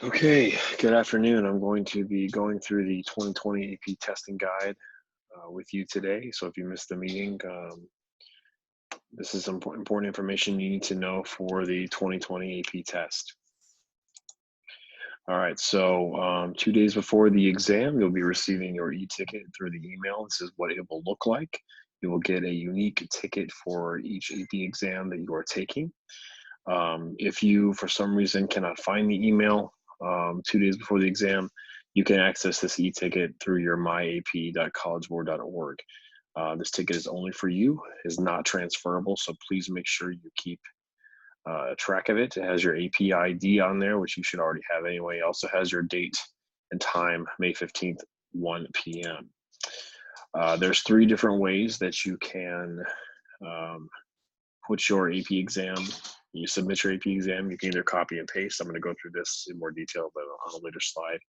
Okay, good afternoon. I'm going to be going through the 2020 AP testing guide with you today. So if you missed the meeting, this is some important information you need to know for the 2020 AP test. All right, so 2 days before the exam, you'll be receiving your e-ticket through the email. This is what it will look like. You will get a unique ticket for each AP exam that you are taking. If you, for some reason, cannot find the email 2 days before the exam, you can access this e-ticket through your myap.collegeboard.org. This ticket is only for you, is not transferable, so please make sure you keep track of it. It has your AP ID on there, which you should already have anyway. It also has your date and time, May 15th, 1 p.m. There's 3 different ways that you can put your AP exam. You submit your AP exam, you can either copy and paste. I'm going to go through this in more detail, but on a later slide.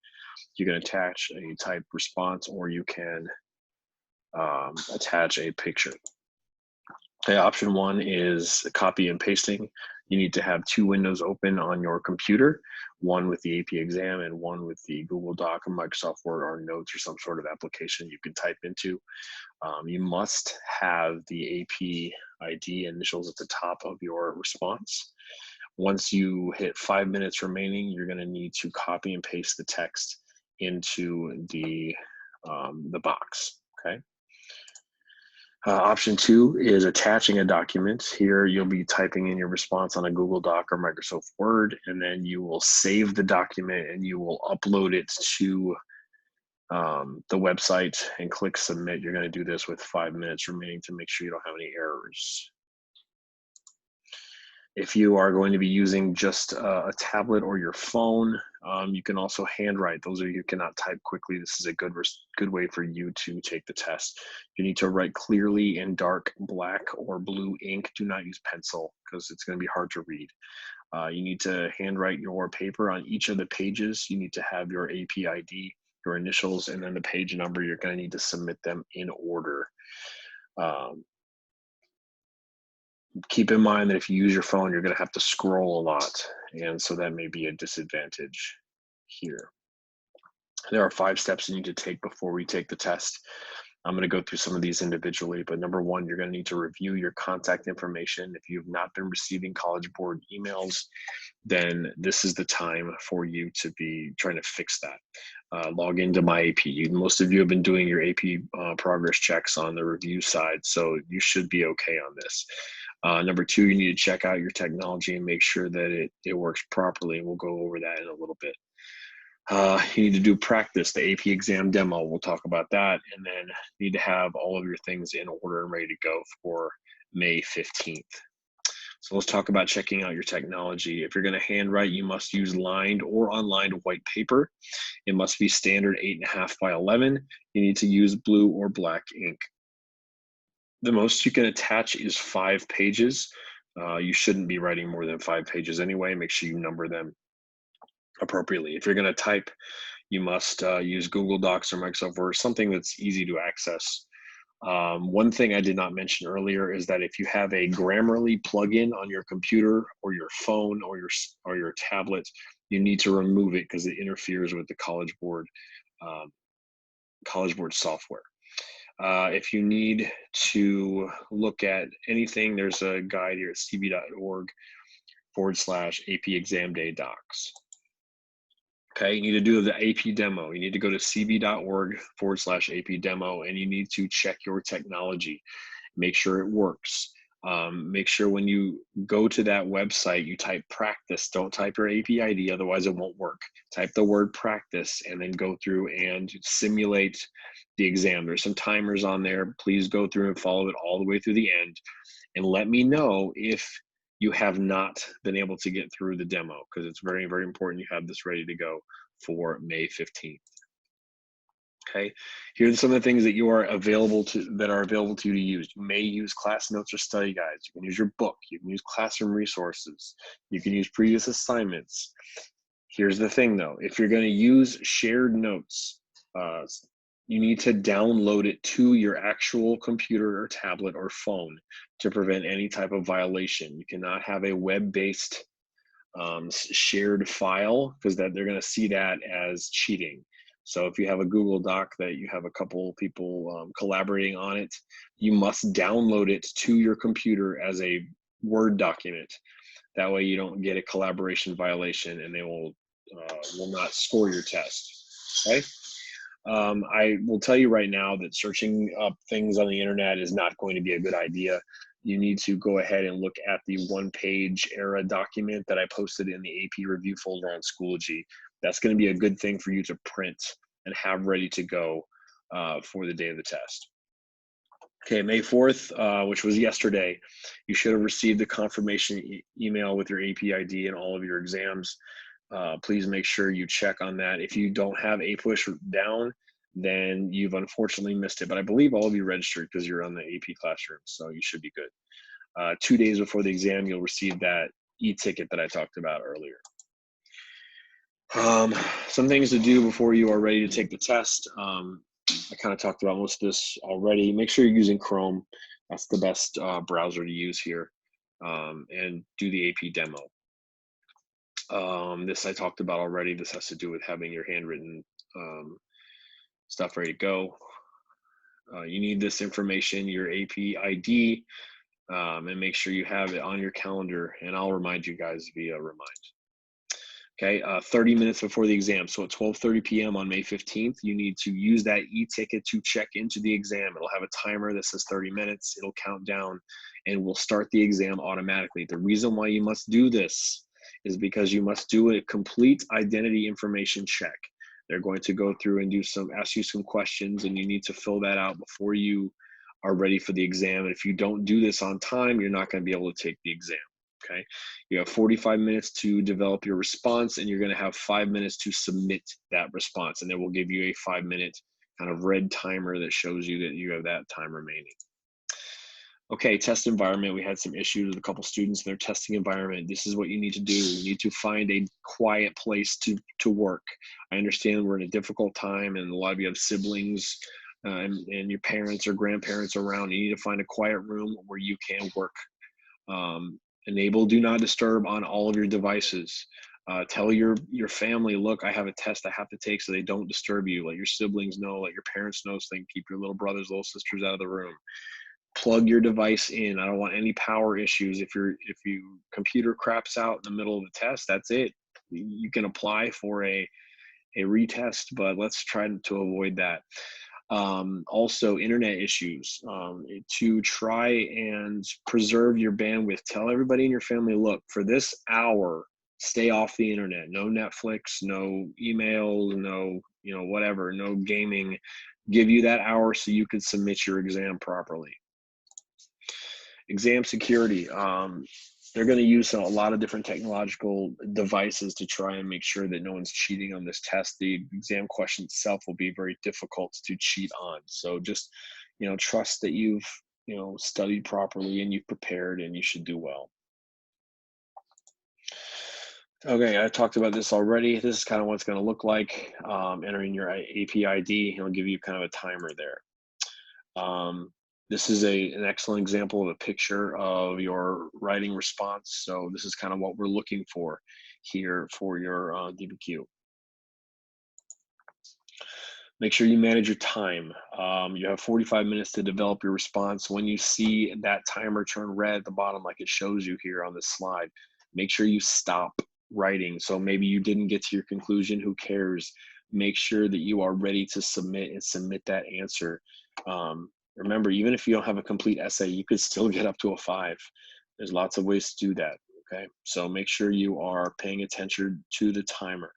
You can attach a typed response, or you can attach a picture. Okay, option 1 is copy and pasting. You need to have 2 windows open on your computer, one with the AP exam and one with the Google Doc or Microsoft Word or Notes or some sort of application you can type into. You must have the AP ID initials at the top of your response. Once you hit 5 minutes remaining, you're going to need to copy and paste the text into the box. Okay. Option 2 is attaching a document. Here you'll be typing in your response on a Google Doc or Microsoft Word, and then you will save the document and you will upload it to the website and click submit. You're going to do this with 5 minutes remaining to make sure you don't have any errors. If you are going to be using just a tablet or your phone, you can also handwrite. Those of you who cannot type quickly, this is a good way for you to take the test. You need to write clearly in dark black or blue ink. Do not use pencil because it's going to be hard to read. You need to handwrite your paper on each of the pages. You need to have your AP ID, your initials, and then the page number. You're going to need to submit them in order. Keep in mind that if you use your phone, you're going to have to scroll a lot, and so that may be a disadvantage here. There are 5 steps you need to take before we take the test. I'm going to go through some of these individually, but number 1, you're going to need to review your contact information. If you've not been receiving College Board emails, then this is the time for you to be trying to fix that. Log into my AP. Most of you have been doing your AP progress checks on the review side, so you should be okay on this. Number 2, you need to check out your technology and make sure that it works properly. We'll go over that in a little bit. You need to do practice, the AP exam demo. We'll talk about that. And then you need to have all of your things in order and ready to go for May 15th. So let's talk about checking out your technology. If you're going to handwrite, you must use lined or unlined white paper. It must be standard 8.5 by 11. You need to use blue or black ink. The most you can attach is 5 pages. You shouldn't be writing more than 5 pages anyway. Make sure you number them appropriately. If you're going to type, you must use Google Docs or Microsoft Word, something that's easy to access. One thing I did not mention earlier is that if you have a Grammarly plugin on your computer or your phone or your tablet, you need to remove it because it interferes with the College Board software. If you need to look at anything, there's a guide here at cb.org/AP Exam Day Docs. Okay, you need to do the AP demo. You need to go to cb.org/AP demo, and you need to check your technology. Make sure it works. Make sure when you go to that website, you type practice. Don't type your AP ID, otherwise it won't work. Type the word practice and then go through and simulate the exam. There's some timers on there. Please go through and follow it all the way through the end. And let me know if you have not been able to get through the demo, because it's very, very important you have this ready to go for May 15th. Okay, here's some of the things that are available to you to use. You may use class notes or study guides. You can use your book. You can use classroom resources. You can use previous assignments. Here's the thing though, if you're going to use shared notes, you need to download it to your actual computer or tablet or phone to prevent any type of violation. You cannot have a web-based shared file, because that they're going to see that as cheating. So if you have a Google Doc that you have a couple people collaborating on it, you must download it to your computer as a Word document. That way you don't get a collaboration violation and they will not score your test. Okay. I will tell you right now that searching up things on the internet is not going to be a good idea. You need to go ahead and look at the one-page era document that I posted in the AP review folder on Schoology. That's going to be a good thing for you to print and have ready to go for the day of the test. Okay, May 4th, which was yesterday, you should have received the confirmation email with your AP ID and all of your exams. Please make sure you check on that. If you don't have APUSH down, then you've unfortunately missed it. But I believe all of you registered because you're on the AP classroom, so you should be good. 2 days before the exam, you'll receive that e-ticket that I talked about earlier. Some things to do before you are ready to take the test. I kind of talked about most of this already. Make sure you're using Chrome. That's the best browser to use here. And do the AP demo. This I talked about already. This has to do with having your handwritten stuff ready to go. You need this information, your AP ID, and make sure you have it on your calendar, and I'll remind you guys via Remind. Okay, 30 minutes before the exam. So at 12:30 p.m. on May 15th, you need to use that e-ticket to check into the exam. It'll have a timer that says 30 minutes. It'll count down and will start the exam automatically. The reason why you must do this is because you must do a complete identity information check. They're going to go through and ask you some questions, and you need to fill that out before you are ready for the exam. And if you don't do this on time, you're not going to be able to take the exam. Okay, you have 45 minutes to develop your response, and you're going to have 5 minutes to submit that response, and then we'll give you a 5-minute kind of red timer that shows you that you have that time remaining. Okay, test environment. We had some issues with a couple students in their testing environment. This is what you need to do. You need to find a quiet place to work. I understand we're in a difficult time, and a lot of you have siblings and your parents or grandparents around. You need to find a quiet room where you can work. Enable do not disturb on all of your devices. Tell your family, look, I have a test I have to take, so they don't disturb you. Let your siblings know, let your parents know, so they can keep your little brothers, little sisters out of the room. Plug your device in. I don't want any power issues. If your computer craps out in the middle of the test, that's it. You can apply for a retest, but let's try to avoid that. Also, internet issues. To try and preserve your bandwidth, tell everybody in your family, look, for this hour, stay off the internet. No Netflix, no emails, no whatever, no gaming. Give you that hour so you can submit your exam properly. Exam security. They're going to use a lot of different technological devices to try and make sure that no one's cheating on this test. The exam question itself will be very difficult to cheat on. So just, trust that you've, studied properly and you've prepared, and you should do well. Okay, I talked about this already. This is kind of what it's going to look like. Entering your AP ID, it'll give you kind of a timer there. This is an excellent example of a picture of your writing response. So this is kind of what we're looking for here for your DBQ. Make sure you manage your time. You have 45 minutes to develop your response. When you see that timer turn red at the bottom, like it shows you here on this slide, make sure you stop writing. So maybe you didn't get to your conclusion, who cares? Make sure that you are ready to submit and submit that answer. Remember, even if you don't have a complete essay, you could still get up to a 5. There's lots of ways to do that, okay? So make sure you are paying attention to the timer.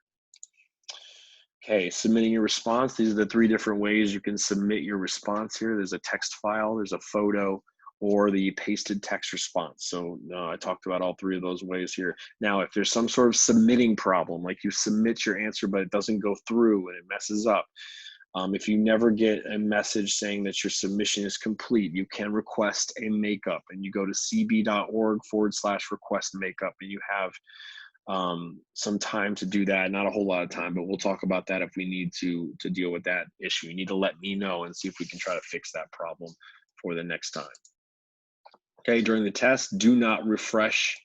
Okay, submitting your response. These are the 3 different ways you can submit your response here. There's a text file, there's a photo, or the pasted text response. So I talked about all 3 of those ways here. Now, if there's some sort of submitting problem, like you submit your answer, but it doesn't go through and it messes up, if you never get a message saying that your submission is complete, you can request a makeup, and you go to cb.org/request makeup, and you have some time to do that. Not a whole lot of time, but we'll talk about that if we need to deal with that issue. You need to let me know and see if we can try to fix that problem for the next time. Okay, during the test, do not refresh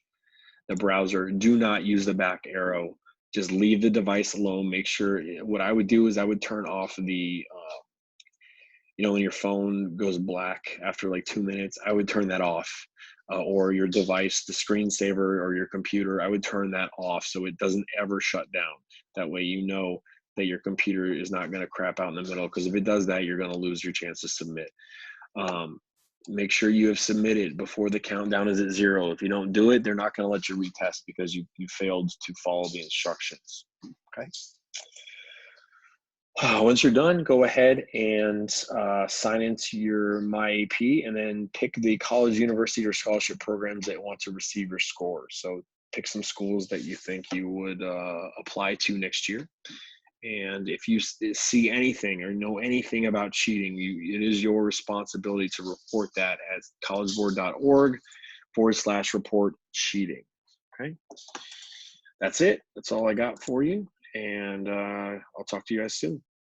the browser. Do not use the back arrow. Just leave the device alone. Make sure, what I would do is I would turn off the, when your phone goes black after like 2 minutes, I would turn that off. Or your device, the screensaver or your computer, I would turn that off so it doesn't ever shut down. That way you know that your computer is not going to crap out in the middle, because if it does that, you're going to lose your chance to submit. Make sure you have submitted before the countdown is at 0. If you don't do it, they're not going to let you retest because you failed to follow the instructions. Okay. Once you're done, go ahead and sign into your My AP, and then pick the college, university, or scholarship programs that want to receive your score. So pick some schools that you think you would apply to next year. And if you see anything or know anything about cheating, it is your responsibility to report that at collegeboard.org/report cheating. Okay. That's it. That's all I got for you. And I'll talk to you guys soon.